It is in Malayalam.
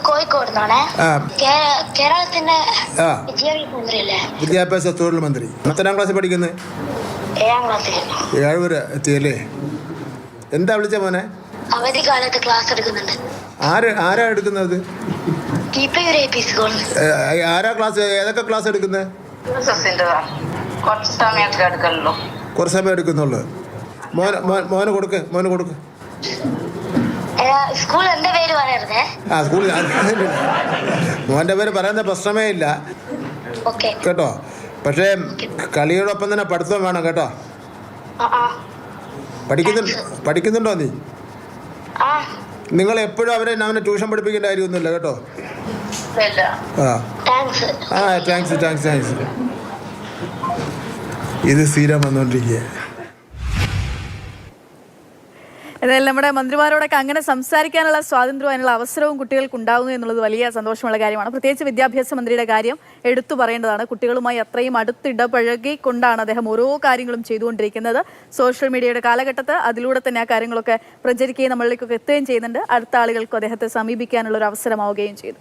കോഴിക്കോട് കേരളത്തിന്റെ വിദ്യാഭ്യാസ തൊഴിൽ മന്ത്രി. എത്രാം ക്ലാസ്സിൽ പഠിക്കുന്നത്? 7ാം ക്ലാസ്സിൽ. 7 വരെ എത്തിയല്ലേ? എന്താ വിളിച്ച മോനെ? അവധിക്കാലത്ത് ക്ലാസ് എടുക്കുന്നുണ്ട്. ആരാ എടുക്കുന്നത്? ആരാ ക്ലാസ്? ഏതൊക്കെ ക്ലാസ് എടുക്കുന്നത്? കുറച്ച് സമയം എടുക്കുന്നുള്ളു. മോന് കൊടുക്ക്. സ്കൂൾ എന്റെ പേര് പറയരുതേ. സ്കൂളിൽ മോൻ്റെ പേര് പറയുന്ന പ്രശ്നമേ ഇല്ല കേട്ടോ. പക്ഷേ കളിയോടൊപ്പം തന്നെ പഠിത്തം വേണം കേട്ടോ. പഠിക്കുന്നുണ്ടോ നീ? നിങ്ങൾ എപ്പോഴും അവനെ ട്യൂഷൻ പഠിപ്പിക്കേണ്ട കാര്യമൊന്നുമില്ല കേട്ടോ. താങ്ക്സ്. ഇത് സ്ഥിരം വന്നുകൊണ്ടിരിക്കുക. ഏതായാലും നമ്മുടെ മന്ത്രിമാരോടൊക്കെ അങ്ങനെ സംസാരിക്കാനുള്ള സ്വാതന്ത്ര്യവും അതിനുള്ള അവസരവും കുട്ടികൾക്ക് ഉണ്ടാകുന്നു എന്നുള്ളത് വലിയ സന്തോഷമുള്ള കാര്യമാണ്. പ്രത്യേകിച്ച് വിദ്യാഭ്യാസ മന്ത്രിയുടെ കാര്യം എടുത്തു പറയേണ്ടതാണ്. കുട്ടികളുമായി അത്രയും അടുത്തിടപഴകിക്കൊണ്ടാണ് അദ്ദേഹം ഓരോ കാര്യങ്ങളും ചെയ്തുകൊണ്ടിരിക്കുന്നത്. സോഷ്യൽ മീഡിയയുടെ കാലഘട്ടത്ത് അതിലൂടെ തന്നെ ആ കാര്യങ്ങളൊക്കെ പ്രചരിക്കുകയും നമ്മളിലേക്കൊക്കെ എത്തുകയും ചെയ്യുന്നുണ്ട്. അടുത്ത ആളുകൾക്കും അദ്ദേഹത്തെ സമീപിക്കാനുള്ള ഒരു അവസരമാവുകയും ചെയ്തു.